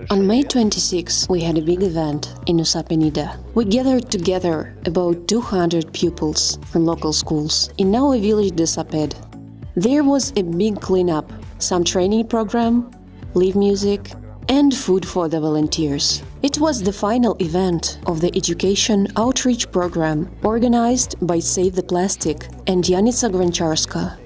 On May 26, we had a big event in Nusa. We gathered together about 200 pupils from local schools in our village Desaped. There was a big cleanup, some training program, live music, and food for the volunteers. It was the final event of the education outreach program organized by Save the Plastic and Yanica Grancharska.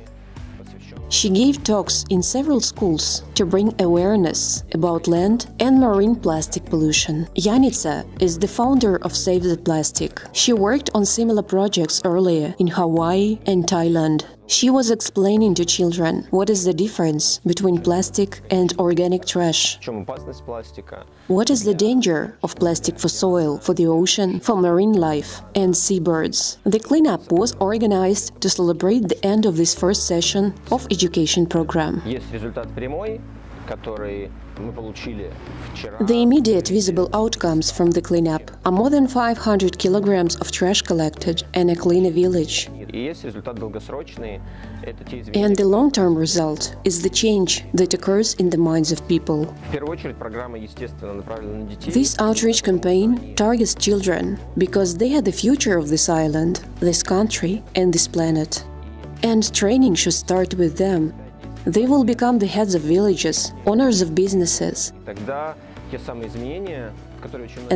She gave talks in several schools to bring awareness about land and marine plastic pollution. Yanica is the founder of Save the Plastic. She worked on similar projects earlier in Hawaii and Thailand. She was explaining to children what is the difference between plastic and organic trash. What is the danger of plastic for soil, for the ocean, for marine life and seabirds. The cleanup was organized to celebrate the end of this first session of education program. The immediate visible outcomes from the cleanup are more than 500 kilograms of trash collected and a cleaner village. And the long-term result is the change that occurs in the minds of people. This outreach campaign targets children because they are the future of this island, this country and this planet. And training should start with them. They will become the heads of villages, owners of businesses. And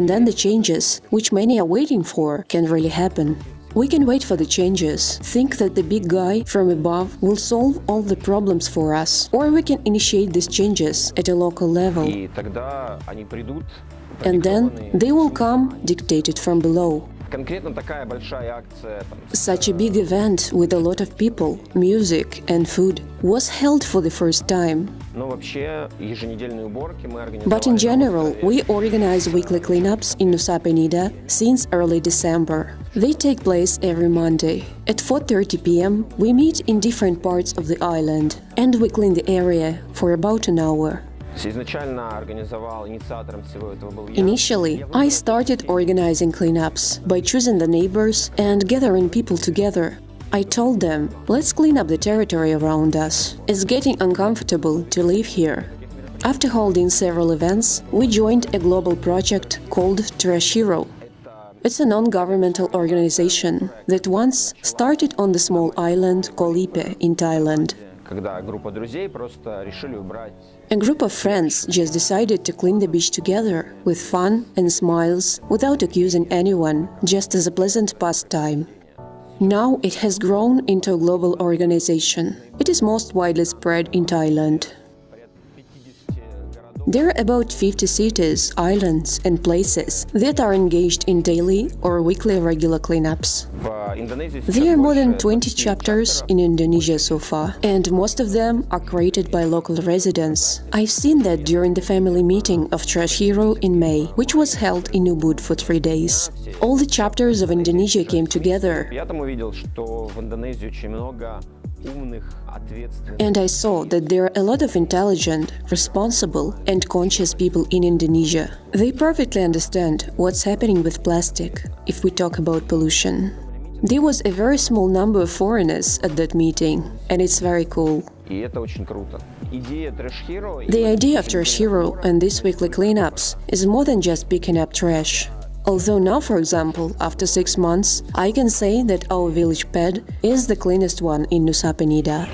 then the changes, which many are waiting for, can really happen. We can wait for the changes, think that the big guy from above will solve all the problems for us, or we can initiate these changes at a local level. And then they will come dictated from below. Such a big event with a lot of people, music and food was held for the first time. But in general, we organize weekly cleanups in Nusa Penida since early December. They take place every Monday. At 4:30 p.m. we meet in different parts of the island and we clean the area for about an hour. Initially, I started organizing cleanups by choosing the neighbors and gathering people together. I told them, let's clean up the territory around us. It's getting uncomfortable to live here. After holding several events, we joined a global project called Trash Hero. It's a non-governmental organization that once started on the small island Kolipe in Thailand. A group of friends just decided to clean the beach together, with fun and smiles, without accusing anyone, just as a pleasant pastime. Now it has grown into a global organization. It is most widely spread in Thailand. There are about 50 cities, islands and places that are engaged in daily or weekly regular cleanups. There are more than 20 chapters in Indonesia so far, and most of them are created by local residents. I've seen that during the family meeting of Trash Hero in May, which was held in Ubud for 3 days. All the chapters of Indonesia came together. And I saw that there are a lot of intelligent, responsible and conscious people in Indonesia. They perfectly understand what's happening with plastic, if we talk about pollution. There was a very small number of foreigners at that meeting, and it's very cool. The idea of Trash Hero and these weekly cleanups is more than just picking up trash. Although now, for example, after 6 months, I can say that our village pad is the cleanest one in Nusa Penida.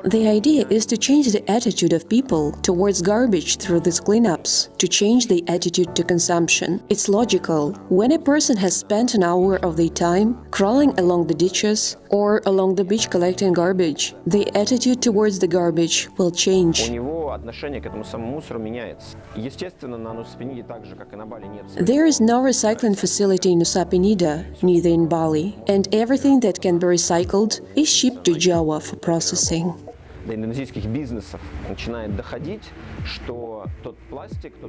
The idea is to change the attitude of people towards garbage through these cleanups, to change the attitude to consumption. It's logical. When a person has spent an hour of their time crawling along the ditches or along the beach collecting garbage, the attitude towards the garbage will change. There is no recycling facility in Nusa Penida, neither in Bali, and everything that can be recycled is shipped to Java for processing.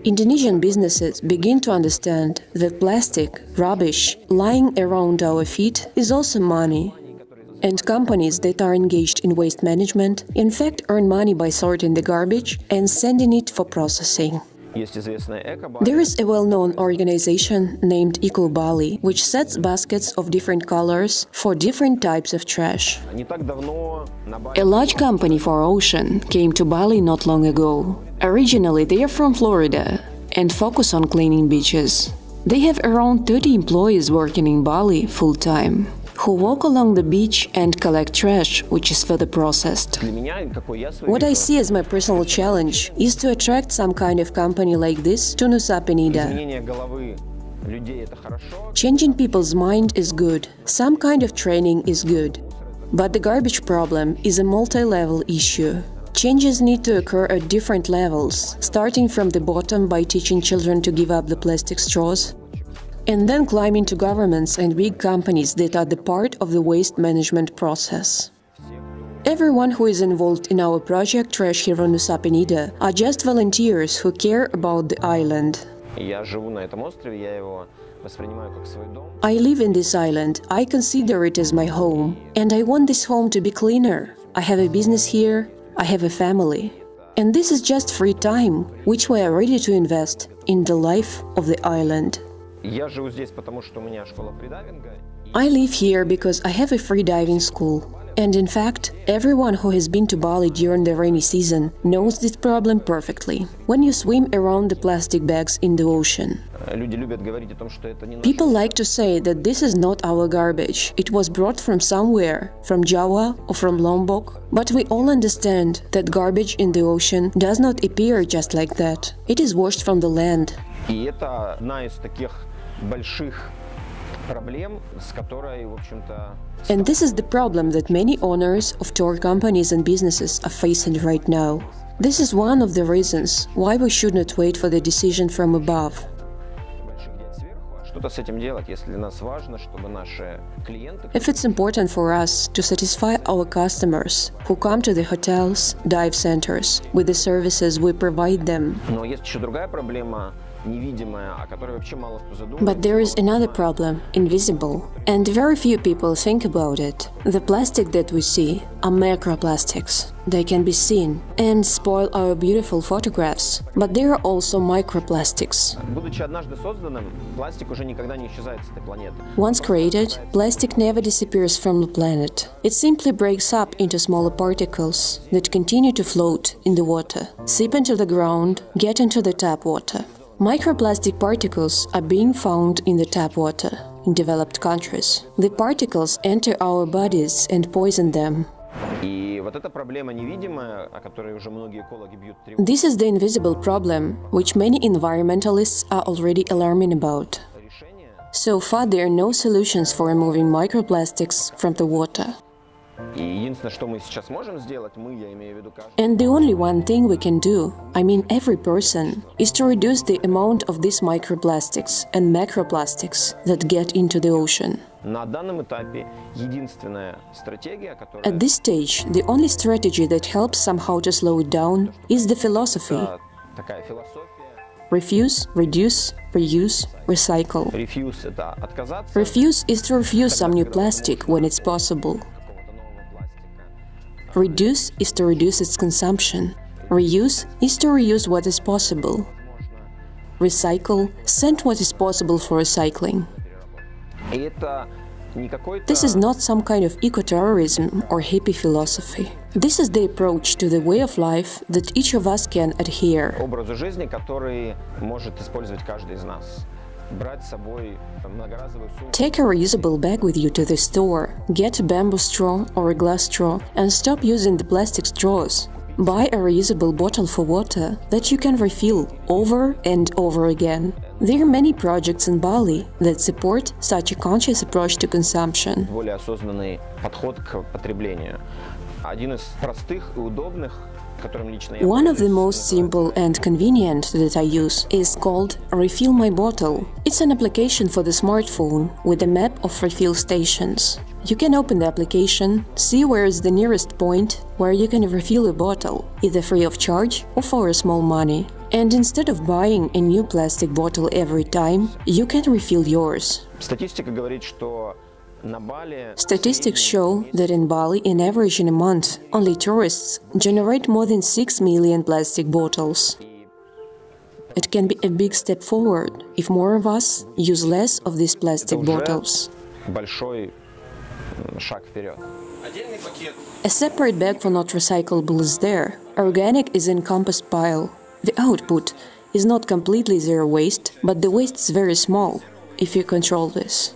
Indonesian businesses begin to understand that plastic, rubbish, lying around our feet is also money. And companies that are engaged in waste management, in fact, earn money by sorting the garbage and sending it for processing. There is a well-known organization named Bali, which sets baskets of different colors for different types of trash. A large company for ocean came to Bali not long ago. Originally, they are from Florida and focus on cleaning beaches. They have around 30 employees working in Bali full-time, who walk along the beach and collect trash, which is further processed. What I see as my personal challenge is to attract some kind of company like this to Nusa Penida. Changing people's mind is good, some kind of training is good. But the garbage problem is a multi-level issue. Changes need to occur at different levels, starting from the bottom by teaching children to give up the plastic straws, and then climbing to governments and big companies that are the part of the waste management process. Everyone who is involved in our project Trash Hero Nusa Penida are just volunteers who care about the island. I live in this island, I consider it as my home, and I want this home to be cleaner. I have a business here, I have a family. And this is just free time, which we are ready to invest in the life of the island. I live here because I have a freediving school. And in fact, everyone who has been to Bali during the rainy season knows this problem perfectly. When you swim around the plastic bags in the ocean. People like to say that this is not our garbage. It was brought from somewhere, from Java or from Lombok. But we all understand that garbage in the ocean does not appear just like that. It is washed from the land. And this is the problem that many owners of tour companies and businesses are facing right now. This is one of the reasons why we should not wait for the decision from above. If it's important for us to satisfy our customers who come to the hotels, dive centers, with the services we provide them. But there is another problem, invisible, and very few people think about it. The plastic that we see are microplastics. They can be seen and spoil our beautiful photographs, but there are also microplastics. Once created, plastic never disappears from the planet. It simply breaks up into smaller particles that continue to float in the water, seep into the ground, get into the tap water. Microplastic particles are being found in the tap water in developed countries. The particles enter our bodies and poison them. This is the invisible problem, which many environmentalists are already alarming about. So far, there are no solutions for removing microplastics from the water. And the only one thing we can do, I mean every person, is to reduce the amount of these microplastics and macroplastics that get into the ocean. At this stage, the only strategy that helps somehow to slow it down is the philosophy. Refuse, reduce, reuse, recycle. Refuse is to refuse some new plastic when it's possible. Reduce is to reduce its consumption. Reuse is to reuse what is possible. Recycle, send what is possible for recycling. This is not some kind of eco-terrorism or hippie philosophy. This is the approach to the way of life that each of us can adhere. Take a reusable bag with you to the store, get a bamboo straw or a glass straw and stop using the plastic straws. Buy a reusable bottle for water that you can refill over and over again. There are many projects in Bali that support such a conscious approach to consumption. One of the most simple and convenient that I use is called Refill My Bottle. It's an application for the smartphone with a map of refill stations. You can open the application, see where is the nearest point where you can refill a bottle, either free of charge or for a small money. And instead of buying a new plastic bottle every time, you can refill yours. Statistics show that in Bali, in average in a month, only tourists generate more than 6 million plastic bottles. it can be a big step forward if more of us use less of these plastic bottles. Большой шаг вперед. A separate bag for not recyclable is there. Organic is in compost pile. The output is not completely zero waste, but the waste is very small if you control this.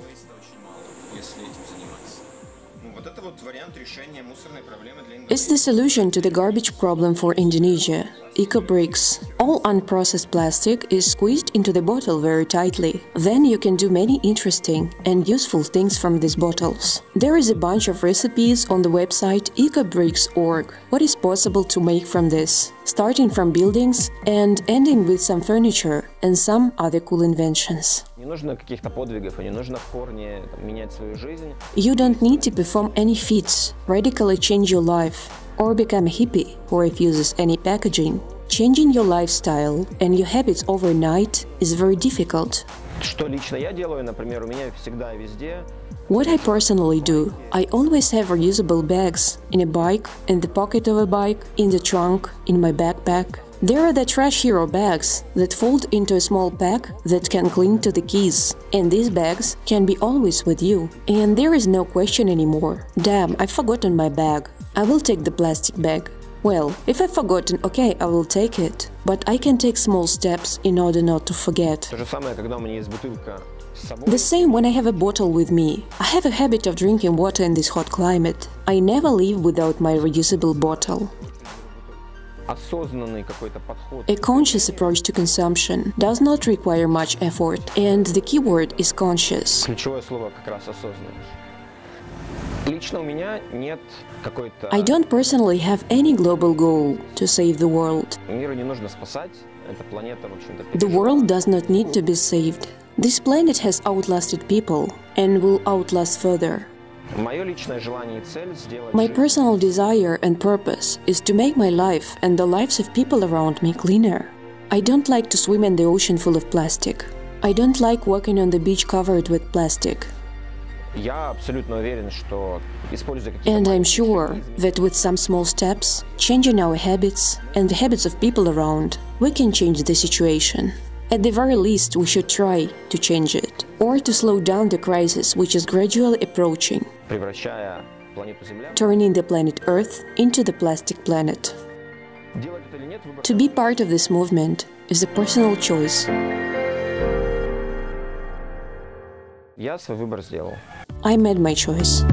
It's the solution to the garbage problem for Indonesia. Eco-bricks. All unprocessed plastic is squeezed into the bottle very tightly. Then you can do many interesting and useful things from these bottles. There is a bunch of recipes on the website ecobricks.org. What is possible to make from this? Starting from buildings and ending with some furniture and some other cool inventions. You don't need to perform any feats, radically change your life, or become a hippie who refuses any packaging. Changing your lifestyle and your habits overnight is very difficult. What I personally do, I always have reusable bags in a bike, in the pocket of a bike, in the trunk, in my backpack. There are the Trash Hero bags that fold into a small pack that can cling to the keys. And these bags can be always with you. And there is no question anymore. Damn, I've forgotten my bag. I will take the plastic bag. Well, if I've forgotten, okay, I will take it. But I can take small steps in order not to forget. The same when I have a bottle with me. I have a habit of drinking water in this hot climate. I never leave without my reusable bottle. A conscious approach to consumption does not require much effort, and the keyword is conscious. I don't personally have any global goal to save the world. The world does not need to be saved. This planet has outlasted people and will outlast further. My personal desire and purpose is to make my life and the lives of people around me cleaner. I don't like to swim in the ocean full of plastic. I don't like walking on the beach covered with plastic. And I'm sure that with some small steps, changing our habits and the habits of people around, we can change the situation. At the very least, we should try to change it, or to slow down the crisis which is gradually approaching, turning the planet Earth into the plastic planet. To be part of this movement is a personal choice. I made my choice.